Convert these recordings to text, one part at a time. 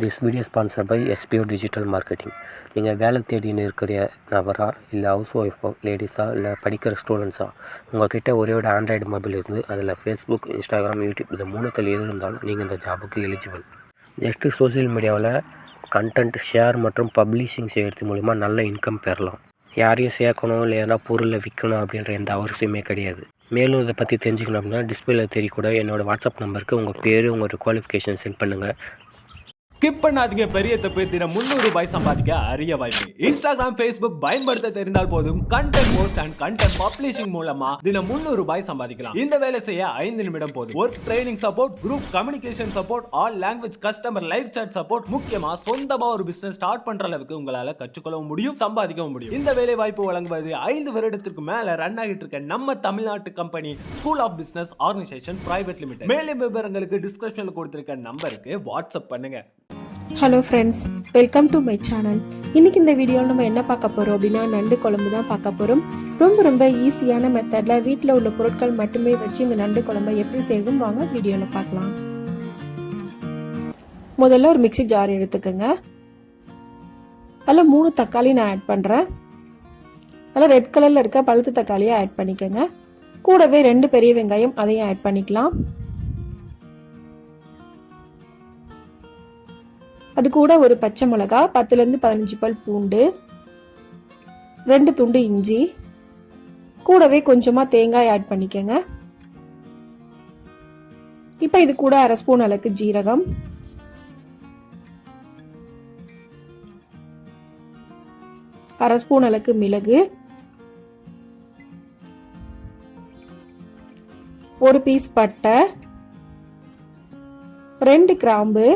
This video sponsor by SPO digital marketing. நீங்கள் வேலை தேடின்னு இருக்கிற நபரா, இல்லை ஹவுஸ் ஒய்ஃபோ, லேடிஸா, இல்லை படிக்கிற ஸ்டூடெண்ட்ஸா, உங்கள்கிட்ட ஒரே ஒரு ஆண்ட்ராய்டு மொபைல் இருந்து அதில் ஃபேஸ்புக், இன்ஸ்டாகிராம், யூடியூப் இது மூணுத்தில் எது இருந்தாலும் நீங்கள் இந்த ஜாபுக்கு எலிஜிபிள். ஜஸ்ட்டு சோசியல் மீடியாவில் கண்டென்ட் ஷேர் மற்றும் பப்ளிஷிங் செய்கிறது மூலிமா நல்ல இன்கம் பெறலாம். யாரையும் சேர்க்கணும் இல்லை எதனா பொருளை விற்கணும் அப்படின்ற எந்த அவசியமே கிடையாது. மேலும் இதை பற்றி தெரிஞ்சுக்கணும் அப்படின்னா டிஸ்பிளேல தெரியக்கூட என்னோடய வாட்ஸ்அப் நம்பருக்கு உங்கள் பேர், உங்களோட குவாலிஃபிகேஷன் சென்ட் பண்ணுங்கள். ஸ்கிப் பண்ணாதீங்க. பெரிய தப்பு. தினம் 300 ரூபாய் சம்பாதிக்க அரிய வாய்ப்பு. இன்ஸ்டாகிராம், ஃபேஸ்புக் பயன்படுத்த தெரிந்தால் போதும் content post and content publishing மூலமா தினம் 300 ரூபாய் சம்பாதிக்கலாம். இந்த வேலை செய்ய 5 நிமிடம் போதும். Work training support, group communication support, all language customer live chat support, முக்கியமா சொந்தமா ஒரு பிசினஸ் ஸ்டார்ட் பண்ற அளவுக்கு உங்களால கற்றுக்கொள்ளவும் முடியும், சம்பாதிக்கவும் முடியும். இந்த வேலை வாய்ப்பு வழங்குவது 5 வருடத்திற்கு மேல ரன் ஆகிட்டு இருக்க நம்ம தமிழ்நாட்டு company school of business organisation private limited. மேலும் விவரங்களுக்கு டிஸ்கிரிப்ஷன்ல கொடுத்திருக்க நம்பருக்கு வாட்ஸ்அப் பண்ணுங்க. Hello friends, welcome to my channel. இன்னைக்கு இந்த வீடியோவில் நம்ம என்ன பார்க்க போகிறோம் அப்படின்னா நண்டு குழம்பு தான் பார்க்க போகிறோம். ரொம்ப ஈஸியான மெத்தடில் வீட்டில் உள்ள பொருட்கள் மட்டுமே வச்சு இந்த நண்டு குழம்பை எப்படி செய்யுதுன்னு வாங்க வீடியோவில் பார்க்கலாம். முதல்ல ஒரு மிக்ஸி ஜார் எடுத்துக்கோங்க. அதில் 3 தக்காளி நான் ஆட் பண்ணுறேன். அதில் ரெட் கலரில் இருக்க பழுத்த தக்காளியை ஆட் பண்ணிக்கோங்க. கூடவே 2 பெரிய வெங்காயம் அதையும் ஆட் பண்ணிக்கலாம். அது கூட ஒரு பச்சை மிளகா, 10லேருந்து 15 பல் பூண்டு, 2 துண்டு இஞ்சி, கூடவே கொஞ்சமா தேங்காய் ஆட் பண்ணிக்கங்க. இப்போ இது கூட 1/2 ஸ்பூன் அளவுக்கு ஜீரகம், 1/2 ஸ்பூன் அளவுக்கு மிளகு, 1 பீஸ் பட்டை, 2 கிராம்பு,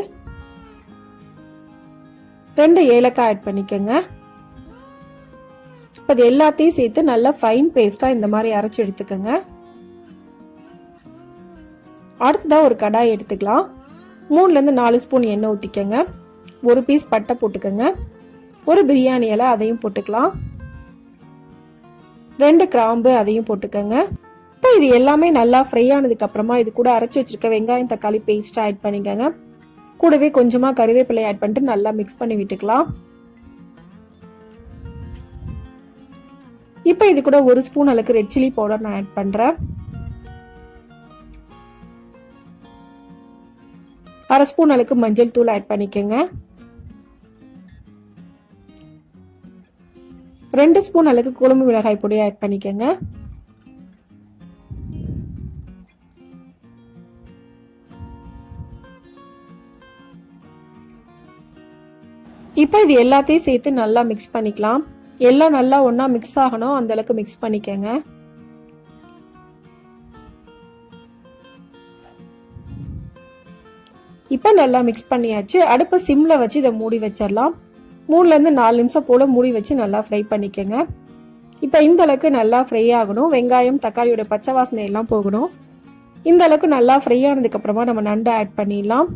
2 ஏலக்காய் ஆட் பண்ணிக்கோங்க. இப்போ இது எல்லாத்தையும் சேர்த்து நல்லா ஃபைன் பேஸ்டா இந்த மாதிரி அரைச்சு எடுத்துக்கோங்க. அடுத்ததான் ஒரு கடாய் எடுத்துக்கலாம். 3லேருந்து 4 ஸ்பூன் எண்ணெய் ஊற்றிக்கோங்க. 1 பீஸ் பட்டை போட்டுக்கோங்க. 1 பிரியாணி இலை அதையும் போட்டுக்கலாம். 2 கிராம்பு அதையும் போட்டுக்கோங்க. இப்போ இது எல்லாமே நல்லா ஃப்ரை ஆனதுக்கு அப்புறமா இது கூட அரைச்சி வச்சிருக்க வெங்காயம் தக்காளி பேஸ்ட் ஆட் பண்ணிக்கோங்க. கூடவே கொஞ்சமா கறிவேப்பிலை ஆட் பண்ணிட்டு நல்லா மிக்ஸ் பண்ணி விட்டுக்கலாம். இப்போ இது கூட 1 ஸ்பூன் அளவுக்கு ரெட் சில்லி பவுடர் நான் ஆட் பண்றேன். 1/2 ஸ்பூன் அளவுக்கு மஞ்சள் தூள் ஆட் பண்ணிக்கோங்க. 2 ஸ்பூன் அளவுக்கு குழம்பு மிளகாய் பொடி ஆட் பண்ணிக்கோங்க. இப்போ இது எல்லாத்தையும் சேர்த்து நல்லா மிக்ஸ் பண்ணிக்கலாம். எல்லாம் நல்லா ஒண்ணா மிக்ஸ் ஆகணும், அந்த அளவுக்கு மிக்ஸ் பண்ணிக்கங்க. இப்போ நல்லா மிக்ஸ் பண்ணியாச்சு. அடுப்பு சிம்ல வச்சு இதை மூடி வச்சிடலாம். 3லேருந்து 4 நிமிஷம் போல மூடி வச்சு நல்லா ஃப்ரை பண்ணிக்கங்க. இப்போ இந்த அளவுக்கு நல்லா ஃப்ரை ஆகணும். வெங்காயம் தக்காளியோட பச்சை வாசனை எல்லாம் போகணும். இந்த அளவுக்கு நல்லா ஃப்ரை ஆனதுக்கு அப்புறமா நம்ம நண்டை ஆட் பண்ணிடலாம்.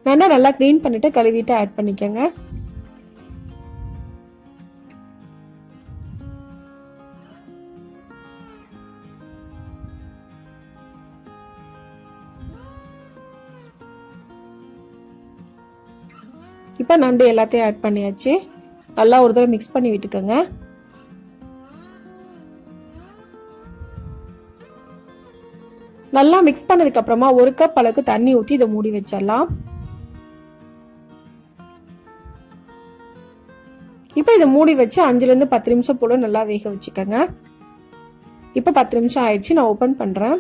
நண்டை நல்லா க்ளீன் பண்ணிட்டு கழுவிட்டு ஆட் பண்ணிக்கங்க. இப்போ நண்டு எல்லாத்தையும் ஆட் பண்ணியாச்சு. நல்லா ஒரு தடவை மிக்ஸ் பண்ணி விட்டுக்கோங்க. நல்லா மிக்ஸ் பண்ணதுக்கு அப்புறமா 1 கப் அளவுக்கு தண்ணி ஊற்றி இதை மூடி வச்சிடலாம். இப்போ இதை மூடி வச்சு 5லேருந்து 10 நிமிஷம் போல நல்லா வேக வச்சுக்கோங்க. இப்போ 10 நிமிஷம் ஆயிடுச்சு. நான் ஓபன் பண்றேன்.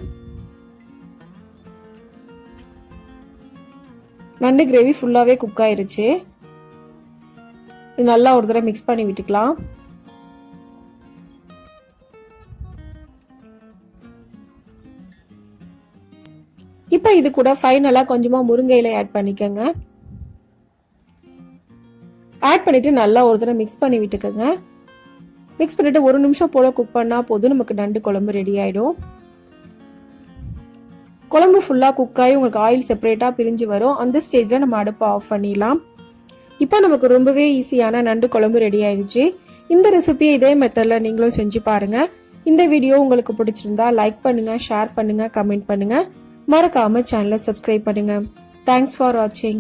நண்டு கிரேவி ஃபுல்லாவே குக் ஆயிருச்சு. இது நல்லா ஒரு தடவை மிக்ஸ் பண்ணி விட்டுக்கலாம். இப்போ இது கூட ஃபைனலா கொஞ்சமா முருங்கை இலை ஆட் பண்ணிக்கோங்க. ஆட் பண்ணிட்டு நல்லா ஒரு தடவை மிக்ஸ் பண்ணி விட்டுக்கோங்க. மிக்ஸ் பண்ணிட்டு 1 நிமிஷம் போல குக் பண்ணா போதும், நமக்கு நண்டு குழம்பு ரெடி ஆயிடும். குழம்பு ஃபுல்லா குக் ஆகி உங்களுக்கு ஆயில் செப்பரேட்டா பிரிஞ்சு வரும். அந்த ஸ்டேஜ்ல நம்ம அடுப்பை ஆஃப் பண்ணிடலாம். இப்போ நமக்கு ரொம்பவே ஈஸியான நண்டு குழம்பு ரெடி ஆயிடுச்சு. இந்த ரெசிபியை இதே மெத்தட்ல நீங்களும் செஞ்சு பாருங்க. இந்த வீடியோ உங்களுக்கு பிடிச்சிருந்தா லைக் பண்ணுங்க, ஷேர் பண்ணுங்க, கமெண்ட் பண்ணுங்க. மறக்காம சேனலை சப்ஸ்கிரைப் பண்ணுங்க. தேங்க்ஸ் ஃபார் வாட்சிங்.